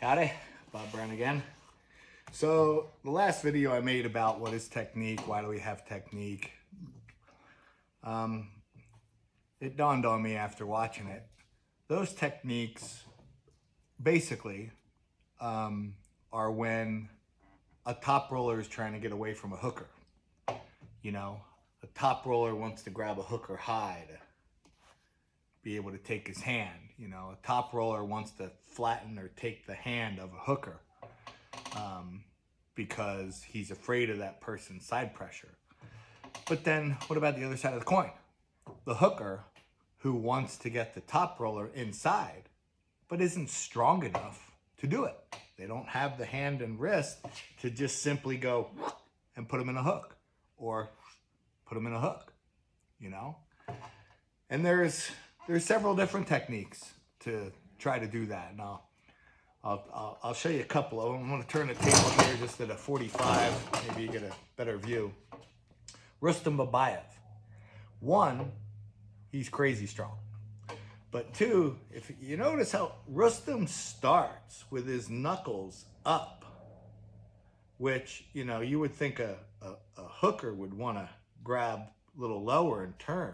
Howdy, Bob Brown again. So the last video I made about what is technique, why do we have technique, it dawned on me after watching it. Those techniques basically are when a top roller is trying to get away from a hooker. You know, a top roller wants to grab a hooker high to be able to take his hand. You know, a top roller wants to flatten or take the hand of a hooker because he's afraid of that person's side pressure. But then what about the other side of the coin? The hooker who wants to get the top roller inside but isn't strong enough to do it. They don't have the hand and wrist to just simply go and put them in a hook or put them in a hook, you know? And there's several different techniques to try to do that. Now, I'll show you a couple of them. I'm going to turn the table here just at a 45. Maybe you get a better view. Rustam Babayev. One, he's crazy strong. But two, if you notice how Rustam starts with his knuckles up, which, you know, you would think a hooker would want to grab a little lower and turn.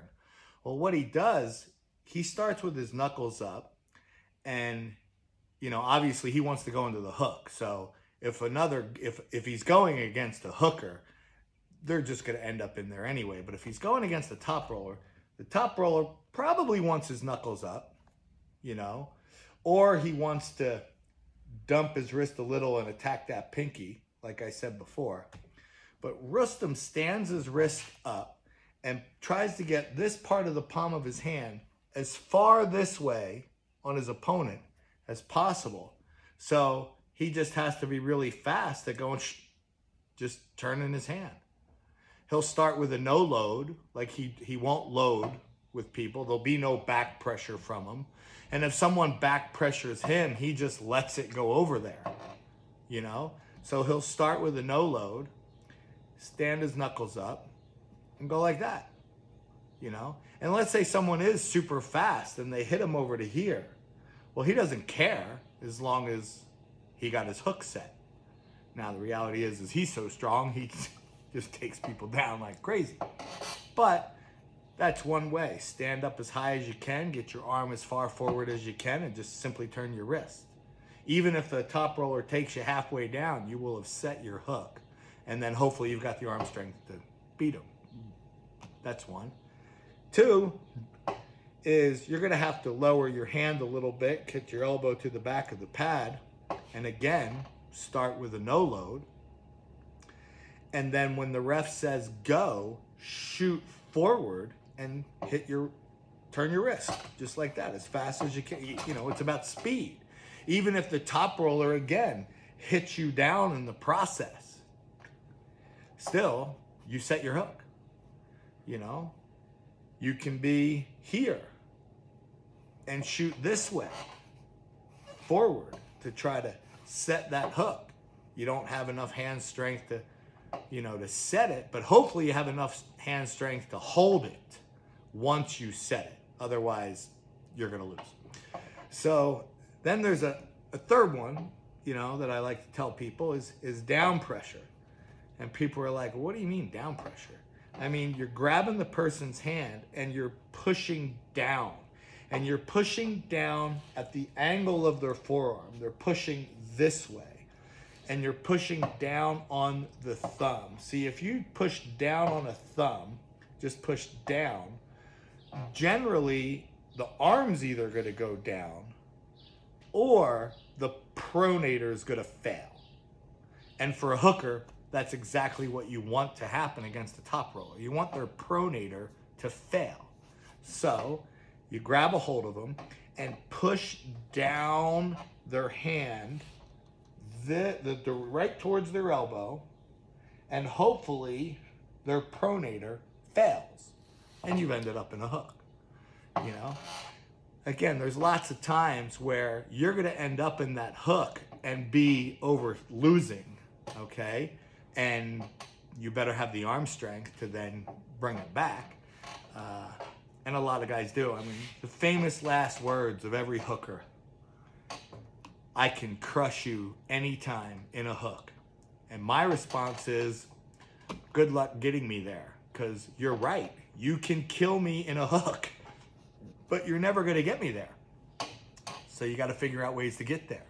Well, what he does, he starts with his knuckles up, and, you know, obviously he wants to go into the hook. So if he's going against a hooker, they're just going to end up in there anyway. But if he's going against the top roller probably wants his knuckles up, you know, or he wants to dump his wrist a little and attack that pinky, like I said before. But Rustam stands his wrist up and tries to get this part of the palm of his hand as far this way on his opponent as possible. So he just has to be really fast at going, just turning his hand. He'll start with a no load, like he won't load with people. There'll be no back pressure from him. And if someone back pressures him, he just lets it go over there, you know? So he'll start with a no load, stand his knuckles up, and go like that, you know? And let's say someone is super fast and they hit him over to here. Well, he doesn't care as long as he got his hook set. Now, the reality is he's so strong, he just takes people down like crazy. But that's one way. Stand up as high as you can, get your arm as far forward as you can, and just simply turn your wrist. Even if the top roller takes you halfway down, you will have set your hook. And then hopefully you've got the arm strength to beat him. That's one. Two is you're going to have to lower your hand a little bit, get your elbow to the back of the pad, and again, start with a no load. And then when the ref says go, shoot forward and turn your wrist, just like that, as fast as you can. You know, it's about speed. Even if the top roller, again, hits you down in the process, still, you set your hook, you know? You can be here and shoot this way, forward, to try to set that hook. You don't have enough hand strength to, you know, to set it, but hopefully you have enough hand strength to hold it once you set it. Otherwise, you're going to lose. So then there's a third one, you know, that I like to tell people is down pressure. And people are like, what do you mean down pressure? I mean, you're grabbing the person's hand and you're pushing down. And you're pushing down at the angle of their forearm. They're pushing this way. And you're pushing down on the thumb. See, if you push down on a thumb, just push down, generally the arm's either going to go down or the pronator is going to fail. And for a hooker, that's exactly what you want to happen against the top roller. You want their pronator to fail. So you grab a hold of them and push down their hand right towards their elbow, and hopefully their pronator fails, and you've ended up in a hook, you know? Again, there's lots of times where you're going to end up in that hook and be over losing, okay? And you better have the arm strength to then bring it back. And a lot of guys do. I mean, the famous last words of every hooker I can crush you anytime in a hook. And my response is, good luck getting me there, because you're right. You can kill me in a hook, but you're never going to get me there. So you got to figure out ways to get there.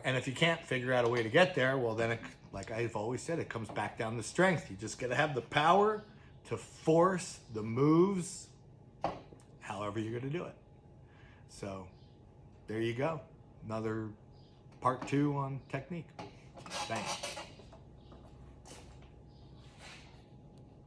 And if you can't figure out a way to get there, well, then, like I've always said, it comes back down to strength. You just got to have the power to force the moves however you're going to do it. So there you go. Another part 2 on technique. Thanks.